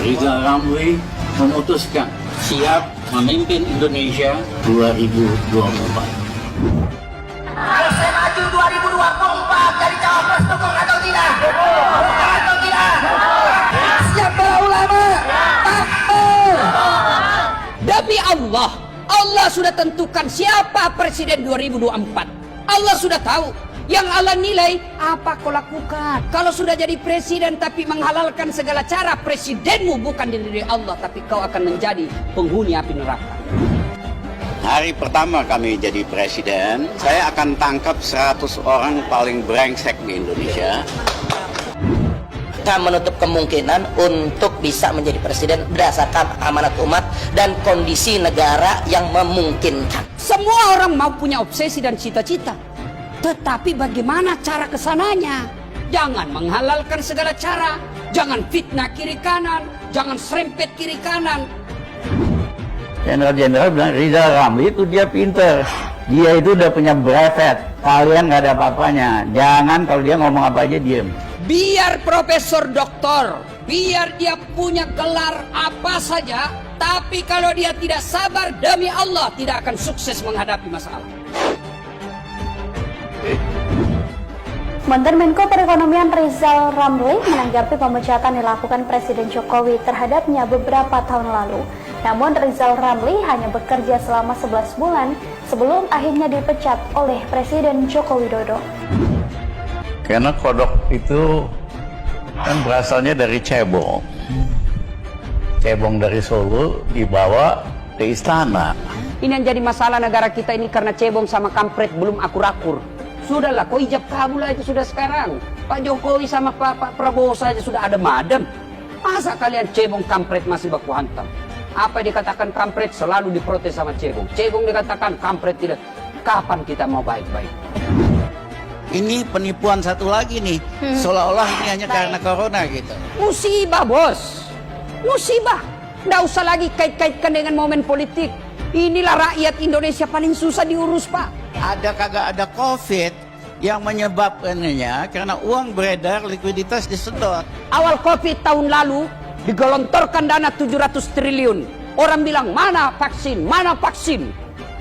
Rizal Ramli memutuskan siap memimpin Indonesia 2024. Ayo saya maju 2024 jadi cawapres, dukung atau tidak? Atau tidak? Siap para ulama? Takbir! Demi Allah, Allah sudah tentukan siapa presiden 2024. Allah sudah tahu. Yang Allah nilai, apa kau lakukan? Kalau sudah jadi presiden tapi menghalalkan segala cara, presidenmu bukan diri Allah, tapi kau akan menjadi penghuni api neraka. Hari pertama kami jadi presiden, saya akan tangkap 100 orang paling brengsek di Indonesia. Kita menutup kemungkinan untuk bisa menjadi presiden berdasarkan amanat umat dan kondisi negara yang memungkinkan. Semua orang mau punya obsesi dan cita-cita, tetapi bagaimana cara kesananya? Jangan menghalalkan segala cara, jangan fitnah kiri kanan, jangan serempet kiri kanan. Jenderal bilang Rizal Ramli itu dia pinter, dia itu udah punya brevet, kalian nggak ada apa-apanya. Jangan kalau dia ngomong apa aja diem. Biar profesor doktor, biar dia punya gelar apa saja, tapi kalau dia tidak sabar, demi Allah tidak akan sukses menghadapi masalah. Menteri Menko Perekonomian Rizal Ramli menanggapi pemecatan dilakukan Presiden Jokowi terhadapnya beberapa tahun lalu. Namun Rizal Ramli hanya bekerja selama 11 bulan sebelum akhirnya dipecat oleh Presiden Joko Widodo. Karena kodok itu kan berasalnya dari cebong. Cebong dari Solo dibawa ke istana. Ini yang jadi masalah negara kita ini karena cebong sama kampret belum akur-akur. Sudahlah, kau ijab kabul aja sudah sekarang. Pak Jokowi sama Pak Prabowo saja sudah ada madem. Masa kalian cebong kampret masih baku hantam? Apa dikatakan kampret selalu diprotes sama cebong. Cebong dikatakan kampret tidak. Kapan kita mau baik-baik? Ini penipuan satu lagi nih, seolah-olah ini hanya karena corona gitu. Musibah, bos. Musibah. Nggak usah lagi kait-kaitkan dengan momen politik. Inilah rakyat Indonesia paling susah diurus, Pak. Ada kagak ada COVID yang menyebabkannya karena uang beredar, likuiditas disedot. Awal COVID tahun lalu digelontorkan dana 700 triliun. Orang bilang mana vaksin, mana vaksin.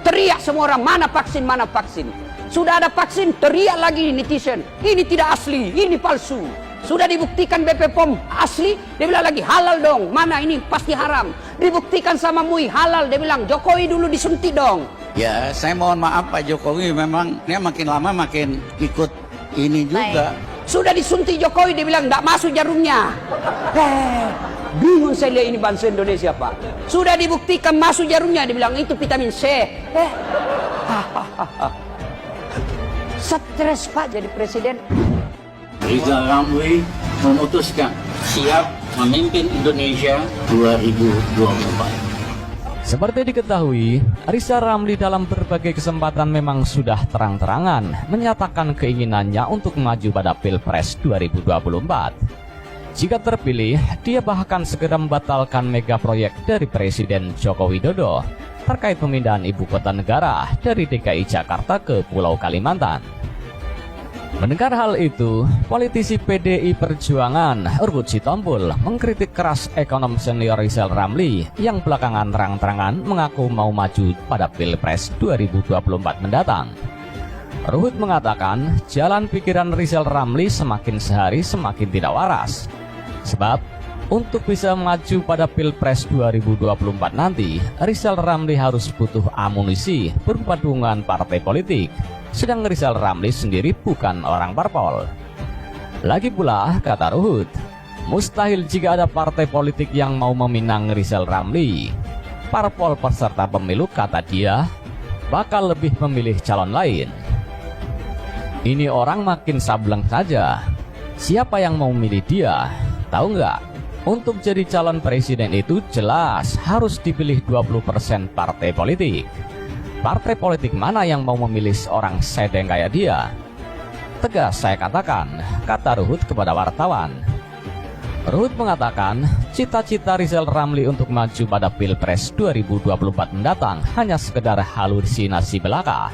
Teriak semua orang mana vaksin, mana vaksin. Sudah ada vaksin, teriak lagi netizen. Ini tidak asli, ini palsu. Sudah dibuktikan BP POM asli, dia bilang lagi halal dong. Mana ini pasti haram. Dibuktikan sama MUI halal, dia bilang Jokowi dulu disuntik dong. Ya, saya mohon maaf Pak Jokowi, memang dia makin lama makin ikut ini juga. Sudah disuntik Jokowi, dia bilang tidak masuk jarumnya. Bingung saya lihat ini bangsa Indonesia, Pak. Sudah dibuktikan masuk jarumnya, dia bilang itu vitamin C. Stres, Pak, jadi presiden. Rizal Ramli memutuskan siap memimpin Indonesia 2024. Seperti diketahui, Rizal Ramli dalam berbagai kesempatan memang sudah terang-terangan menyatakan keinginannya untuk maju pada Pilpres 2024. Jika terpilih, dia bahkan segera membatalkan mega proyek dari Presiden Joko Widodo terkait pemindahan ibu kota negara dari DKI Jakarta ke Pulau Kalimantan. Mendengar hal itu, politisi PDI Perjuangan Ruhut Sitompul mengkritik keras ekonom senior Rizal Ramli yang belakangan terang-terangan mengaku mau maju pada Pilpres 2024 mendatang. Ruhut mengatakan jalan pikiran Rizal Ramli semakin sehari semakin tidak waras. Sebab untuk bisa maju pada Pilpres 2024 nanti, Rizal Ramli harus butuh amunisi berupa dukungan partai politik. Sedang Rizal Ramli sendiri bukan orang parpol. Lagi pula, kata Ruhut, mustahil jika ada partai politik yang mau meminang Rizal Ramli. Parpol peserta pemilu, kata dia, bakal lebih memilih calon lain. Ini orang makin sableng saja. Siapa yang mau milih dia? Tahu nggak? Untuk jadi calon presiden itu jelas harus dipilih 20% partai politik. Partai politik mana yang mau memilih seorang sedeng kayak dia? Tegas saya katakan, kata Ruhut kepada wartawan. Ruhut mengatakan, cita-cita Rizal Ramli untuk maju pada Pilpres 2024 mendatang hanya sekedar halusinasi belaka.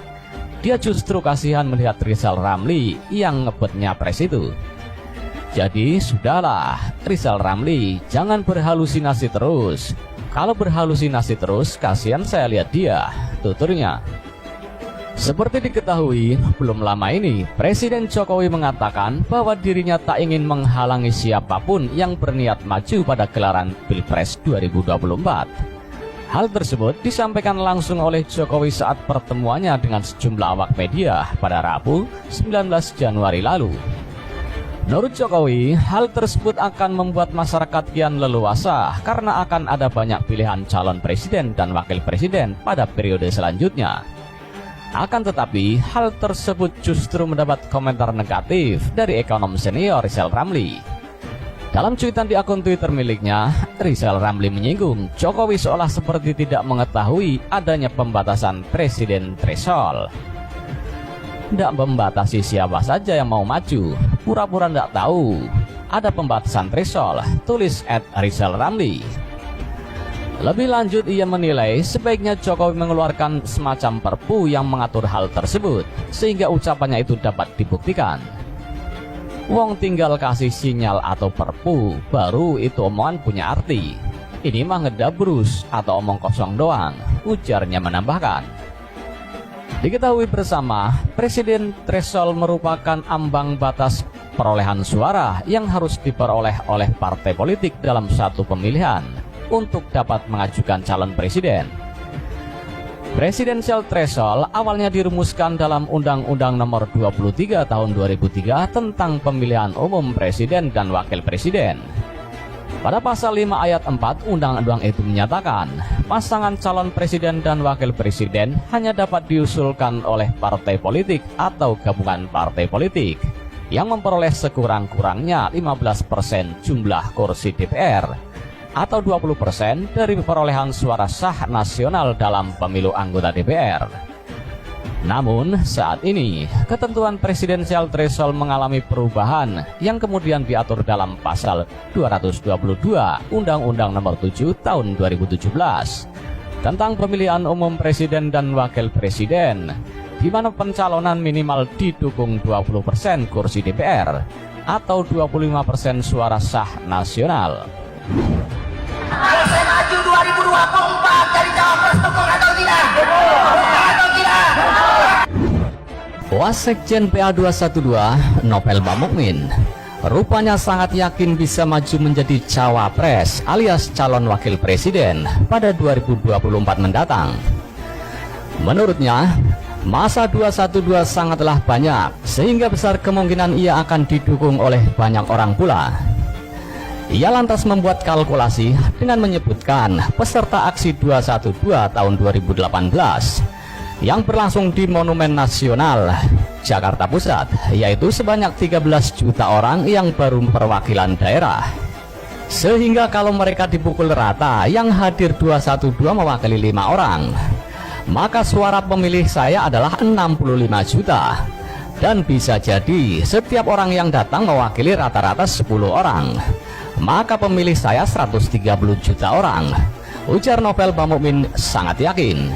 Dia justru kasihan melihat Rizal Ramli yang ngebet nyapres itu. Jadi sudahlah, Rizal Ramli, jangan berhalusinasi terus. Kalau berhalusinasi terus, kasihan saya lihat dia, tuturnya. Seperti diketahui, belum lama ini Presiden Jokowi mengatakan bahwa dirinya tak ingin menghalangi siapapun yang berniat maju pada gelaran Pilpres 2024. Hal tersebut disampaikan langsung oleh Jokowi saat pertemuannya dengan sejumlah awak media pada Rabu 19 Januari lalu. Menurut Jokowi, hal tersebut akan membuat masyarakat kian leluasa karena akan ada banyak pilihan calon presiden dan wakil presiden pada periode selanjutnya. Akan tetapi, hal tersebut justru mendapat komentar negatif dari ekonom senior Rizal Ramli. Dalam cuitan di akun Twitter miliknya, Rizal Ramli menyinggung Jokowi seolah seperti tidak mengetahui adanya pembatasan presiden threshold. Tidak membatasi siapa saja yang mau maju, pura-pura tidak tahu ada pembatasan threshold, tulis @Rizal Ramli. Lebih lanjut, ia menilai sebaiknya Jokowi mengeluarkan semacam perpu yang mengatur hal tersebut, sehingga ucapannya itu dapat dibuktikan. Wong tinggal kasih sinyal atau perpu, baru itu omongan punya arti. Ini mah ngedabrus atau omong kosong doang, ujarnya menambahkan. Diketahui bersama, presiden threshold merupakan ambang batas perolehan suara yang harus diperoleh oleh partai politik dalam satu pemilihan untuk dapat mengajukan calon presiden. Presidential threshold awalnya dirumuskan dalam Undang-Undang Nomor 23 Tahun 2003 tentang pemilihan umum presiden dan wakil presiden. Pada pasal 5 ayat 4 undang-undang itu menyatakan, pasangan calon presiden dan wakil presiden hanya dapat diusulkan oleh partai politik atau gabungan partai politik yang memperoleh sekurang-kurangnya 15% jumlah kursi DPR atau 20% dari perolehan suara sah nasional dalam pemilu anggota DPR. Namun, saat ini, ketentuan presidensial threshold mengalami perubahan yang kemudian diatur dalam pasal 222 Undang-Undang Nomor 7 Tahun 2017 tentang pemilihan umum presiden dan wakil presiden, di mana pencalonan minimal didukung 20% kursi DPR atau 25% suara sah nasional. Ayo saya maju 2024 jadi cawapres, dukung atau tidak? Atau tidak? Wasekjen PA212 Novel Bamukmin rupanya sangat yakin bisa maju menjadi cawapres alias calon wakil presiden pada 2024 mendatang. Menurutnya, masa 212 sangatlah banyak sehingga besar kemungkinan ia akan didukung oleh banyak orang pula. Ia lantas membuat kalkulasi dengan menyebutkan peserta aksi 212 tahun 2018 yang berlangsung di Monumen Nasional Jakarta Pusat, yaitu sebanyak 13 juta orang yang baru perwakilan daerah. Sehingga kalau mereka dipukul rata, yang hadir 212 mewakili 5 orang, maka suara pemilih saya adalah 65 juta. Dan bisa jadi setiap orang yang datang mewakili rata-rata 10 orang, maka pemilih saya 130 juta orang, ujar Novel Bamukmin sangat yakin.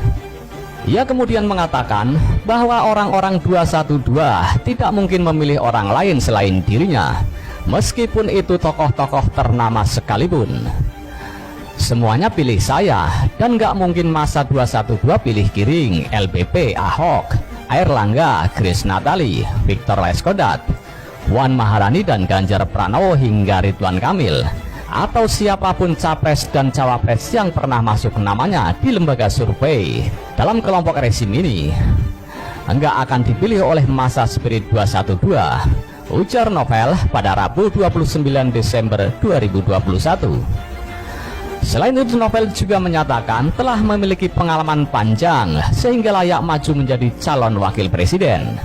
Ia kemudian mengatakan bahwa orang-orang 212 tidak mungkin memilih orang lain selain dirinya, meskipun itu tokoh-tokoh ternama sekalipun. Semuanya pilih saya, dan gak mungkin masa 212 pilih Giring, LBP, Ahok, Airlangga, Grace Natali, Victor Leskodat, Puan Maharani dan Ganjar Pranowo hingga Ridwan Kamil, atau siapapun capres dan cawapres yang pernah masuk namanya di lembaga survei dalam kelompok rezim ini enggak akan dipilih oleh masa spirit 212, ujar Novel pada Rabu 29 Desember 2021. Selain itu, Novel juga menyatakan telah memiliki pengalaman panjang sehingga layak maju menjadi calon wakil presiden.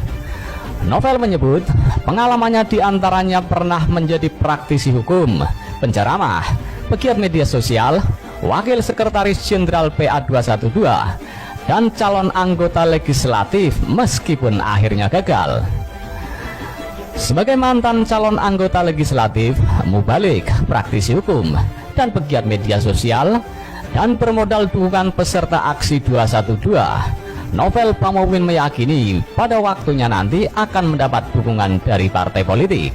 Novel menyebut pengalamannya diantaranya pernah menjadi praktisi hukum, penceramah, pegiat media sosial, wakil sekretaris jenderal PA212, dan calon anggota legislatif meskipun akhirnya gagal. Sebagai mantan calon anggota legislatif, mubalik, praktisi hukum, dan pegiat media sosial, dan bermodal dukungan peserta aksi 212, Novel Bamukmin meyakini pada waktunya nanti akan mendapat dukungan dari partai politik.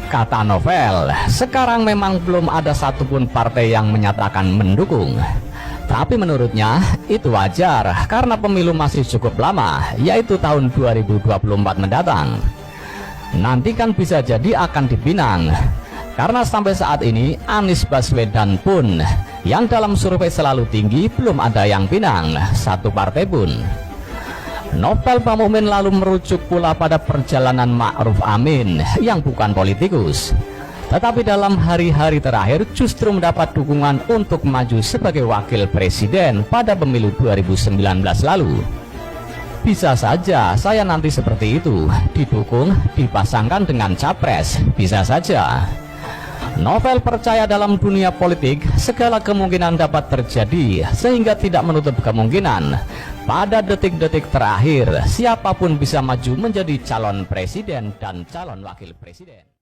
Kata Novel, sekarang memang belum ada satupun partai yang menyatakan mendukung. Tapi menurutnya itu wajar karena pemilu masih cukup lama, yaitu tahun 2024 mendatang. Nanti kan bisa jadi akan dipinang. Karena sampai saat ini Anies Baswedan pun yang dalam survei selalu tinggi belum ada yang pinang, satu partai pun. Novel Pamukmin lalu merujuk pula pada perjalanan Ma'ruf Amin yang bukan politikus, tetapi dalam hari-hari terakhir justru mendapat dukungan untuk maju sebagai wakil presiden pada pemilu 2019 lalu. Bisa saja saya nanti seperti itu, didukung, dipasangkan dengan capres, bisa saja. Novel percaya dalam dunia politik segala kemungkinan dapat terjadi, sehingga tidak menutup kemungkinan pada detik-detik terakhir siapapun bisa maju menjadi calon presiden dan calon wakil presiden.